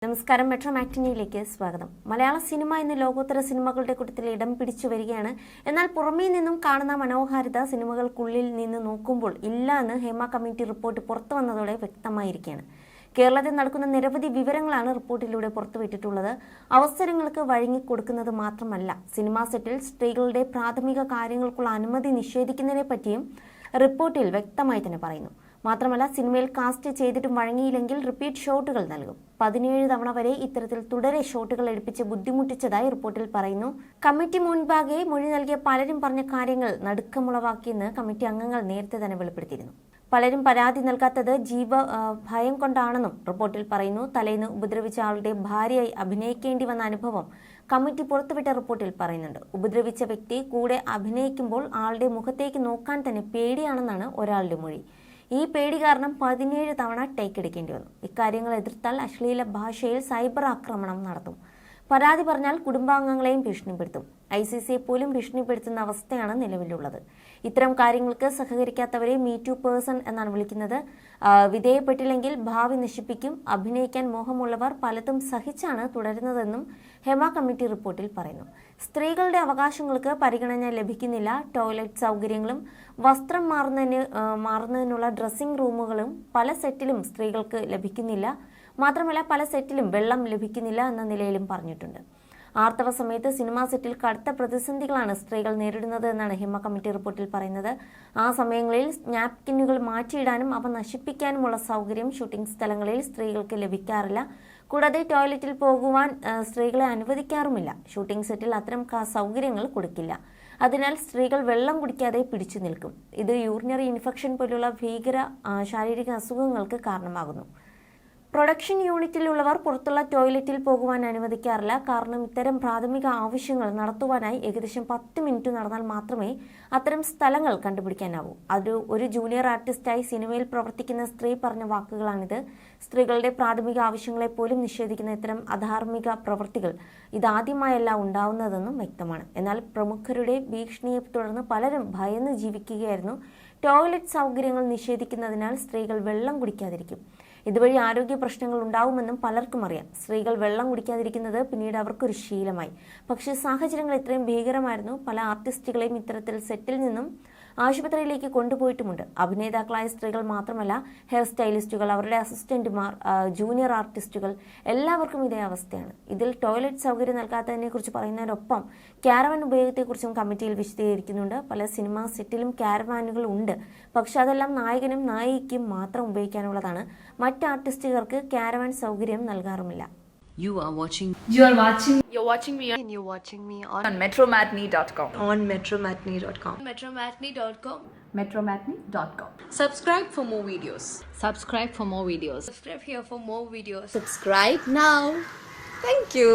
നമസ്കാരം. മെട്രോ മാറ്റിനിയിലേക്ക് സ്വാഗതം. മലയാള സിനിമ ഇന്ന് ലോകോത്തര സിനിമകളുടെ കൂട്ടത്തിൽ ഇടം പിടിച്ചു വരികയാണ്. എന്നാൽ പുറമേ നിന്നും കാണുന്ന മനോഹാരിത സിനിമകൾക്കുള്ളിൽ നിന്ന് നോക്കുമ്പോൾ ഇല്ല എന്ന് ഹേമ കമ്മിറ്റി റിപ്പോർട്ട് പുറത്തു വന്നതോടെ വ്യക്തമായിരിക്കുകയാണ്. കേരളത്തിൽ നടക്കുന്ന നിരവധി വിവരങ്ങളാണ് റിപ്പോർട്ടിലൂടെ പുറത്തുവിട്ടിട്ടുള്ളത്. അവസരങ്ങൾക്ക് വഴങ്ങിക്കൊടുക്കുന്നത് മാത്രമല്ല, സിനിമാ സെറ്റിൽ സ്ത്രീകളുടെ പ്രാഥമിക കാര്യങ്ങൾക്കുള്ള അനുമതി നിഷേധിക്കുന്നതിനെ പറ്റിയും റിപ്പോർട്ടിൽ വ്യക്തമായി തന്നെ പറയുന്നു. മാത്രമല്ല, സിനിമയിൽ കാസ്റ്റ് ചെയ്തിട്ടും വഴങ്ങിയില്ലെങ്കിൽ റിപ്പീറ്റ് ഷോട്ടുകൾ നൽകും. 17 തവണ വരെ ഇത്തരത്തിൽ തുടരെ ഷോട്ടുകൾ എടുപ്പിച്ച് ബുദ്ധിമുട്ടിച്ചതായി റിപ്പോർട്ടിൽ പറയുന്നു. കമ്മിറ്റി മുൻപാകെ മൊഴി നൽകിയ പലരും പറഞ്ഞ കാര്യങ്ങൾ നടുക്കമുളവാക്കിയെന്ന് കമ്മിറ്റി അംഗങ്ങൾ നേരത്തെ തന്നെ വെളിപ്പെടുത്തിയിരുന്നു. പലരും പരാതി നൽകാത്തത് ഭയം കൊണ്ടാണെന്നും റിപ്പോർട്ടിൽ പറയുന്നു. തലേന്ന് ഉപദ്രവിച്ച ആളുടെ ഭാര്യയായി അഭിനയിക്കേണ്ടി വന്ന അനുഭവം കമ്മിറ്റി പുറത്തുവിട്ട റിപ്പോർട്ടിൽ പറയുന്നുണ്ട്. ഉപദ്രവിച്ച വ്യക്തി കൂടെ അഭിനയിക്കുമ്പോൾ ആളുടെ മുഖത്തേക്ക് നോക്കാൻ തന്നെ പേടിയാണെന്നാണ് ഒരാളുടെ മൊഴി. ഈ പേടി കാരണം 17 തവണ ടേക്ക് എടുക്കേണ്ടി വന്നു. ഇക്കാര്യങ്ങൾ എതിർത്താൽ അശ്ലീല ഭാഷയിൽ സൈബർ ആക്രമണം നടത്തും. പരാതി പറഞ്ഞാൽ കുടുംബാംഗങ്ങളെയും ഭീഷണിപ്പെടുത്തും. ICCയെ പോലും ഭീഷണിപ്പെടുത്തുന്ന അവസ്ഥയാണ് നിലവിലുള്ളത്. ഇത്തരം കാര്യങ്ങൾക്ക് സഹകരിക്കാത്തവരെ മീ ടു പേഴ്സൺ എന്നാണ് വിളിക്കുന്നത്. വിധേയപ്പെട്ടില്ലെങ്കിൽ ഭാവി നശിപ്പിക്കും. അഭിനയിക്കാൻ മോഹമുള്ളവർ പലതും സഹിച്ചാണ് തുടരുന്നതെന്നും ഹേമ കമ്മിറ്റി റിപ്പോർട്ടിൽ പറയുന്നു. സ്ത്രീകളുടെ അവകാശങ്ങൾക്ക് പരിഗണന ലഭിക്കുന്നില്ല. ടോയ്ലറ്റ് സൗകര്യങ്ങളും വസ്ത്രം മാറുന്നതിനുള്ള ഡ്രസ്സിംഗ് റൂമുകളും പല സെറ്റിലും സ്ത്രീകൾക്ക് ലഭിക്കുന്നില്ല. മാത്രമല്ല, പല സെറ്റിലും വെള്ളം ലഭിക്കുന്നില്ല എന്ന നിലയിലും പറഞ്ഞിട്ടുണ്ട്. ആർത്തവ സമയത്ത് സിനിമാ സെറ്റിൽ കടുത്ത പ്രതിസന്ധികളാണ് സ്ത്രീകൾ നേരിടുന്നത് എന്നാണ് ഹേമ കമ്മിറ്റി റിപ്പോർട്ടിൽ പറയുന്നത്. ആ സമയങ്ങളിൽ നാപ്കിനുകൾ മാറ്റിയിടാനും അവ നശിപ്പിക്കാനുമുള്ള സൗകര്യം ഷൂട്ടിംഗ് സ്ഥലങ്ങളിൽ സ്ത്രീകൾക്ക് ലഭിക്കാറില്ല. കൂടാതെ ടോയ്ലറ്റിൽ പോകുവാൻ സ്ത്രീകളെ അനുവദിക്കാറുമില്ല. ഷൂട്ടിംഗ് സെറ്റിൽ അത്തരം സൗകര്യങ്ങൾ കൊടുക്കില്ല. അതിനാൽ സ്ത്രീകൾ വെള്ളം കുടിക്കാതെ പിടിച്ചു നിൽക്കും. ഇത് യൂറിനറി ഇൻഫെക്ഷൻ പോലുള്ള ഭീകര ശാരീരിക അസുഖങ്ങൾക്ക് കാരണമാകുന്നു. പ്രൊഡക്ഷൻ യൂണിറ്റിലുള്ളവർ പുറത്തുള്ള ടോയ്ലറ്റിൽ പോകുവാൻ അനുവദിക്കാറില്ല. കാരണം ഇത്തരം പ്രാഥമിക ആവശ്യങ്ങൾ നടത്തുവാനായി ഏകദേശം 10 മിനിറ്റ് നടന്നാൽ മാത്രമേ അത്തരം സ്ഥലങ്ങൾ കണ്ടുപിടിക്കാനാവൂ. ഒരു ജൂനിയർ ആർട്ടിസ്റ്റായി സിനിമയിൽ പ്രവർത്തിക്കുന്ന സ്ത്രീ പറഞ്ഞ വാക്കുകളാണിത്. സ്ത്രീകളുടെ പ്രാഥമിക ആവശ്യങ്ങളെ പോലും നിഷേധിക്കുന്ന ഇത്തരം അധാർമിക പ്രവൃത്തികൾ ഇതാദ്യമായല്ല ഉണ്ടാവുന്നതെന്നും വ്യക്തമാണ്. എന്നാൽ പ്രമുഖരുടെ ഭീഷണിയെ തുടർന്ന് പലരും ഭയന്ന് ജീവിക്കുകയായിരുന്നു. ടോയ്ലറ്റ് സൗകര്യങ്ങൾ നിഷേധിക്കുന്നതിനാൽ സ്ത്രീകൾ വെള്ളം കുടിക്കാതിരിക്കും. ഇതുവഴി ആരോഗ്യ പ്രശ്നങ്ങൾ ഉണ്ടാവുമെന്നും പലർക്കും അറിയാം. സ്ത്രീകൾ വെള്ളം കുടിക്കാതിരിക്കുന്നത് പിന്നീട് അവർക്കൊരു ശീലമായി. പക്ഷേ സാഹചര്യങ്ങൾ ഇത്രയും ഭീകരമായിരുന്നു. പല ആർട്ടിസ്റ്റുകളെയും ഇത്തരത്തിൽ സെറ്റിൽ നിന്നും ആശുപത്രിയിലേക്ക് കൊണ്ടുപോയിട്ടുമുണ്ട്. അഭിനേതാക്കളായ സ്ത്രീകൾ മാത്രമല്ല, ഹെയർ സ്റ്റൈലിസ്റ്റുകൾ, അവരുടെ അസിസ്റ്റന്റുമാർ, ജൂനിയർ ആർട്ടിസ്റ്റുകൾ എല്ലാവർക്കും ഇതേ അവസ്ഥയാണ്. ഇതിൽ ടോയ്ലറ്റ് സൗകര്യം നൽകാത്തതിനെക്കുറിച്ച് പറയുന്നതിനൊപ്പം ക്യാരവാൻ ഉപയോഗത്തെക്കുറിച്ചും കമ്മിറ്റിയിൽ വിശദീകരിക്കുന്നുണ്ട്. പല സിനിമാ സെറ്റിലും ക്യാരവാനുകൾ ഉണ്ട്. പക്ഷെ അതെല്ലാം നായകനും നായികയ്ക്കും മാത്രം ഉപയോഗിക്കാനുള്ളതാണ്. മറ്റ് ആർട്ടിസ്റ്റുകൾക്ക് ക്യാരവാൻ സൗകര്യം നൽകാറുമില്ല. You're watching me and you're watching me on metromatney.com. on metromatney.com. metromatney.com. Subscribe for more videos. Subscribe for more videos. Subscribe here for more videos. Subscribe now. Thank you.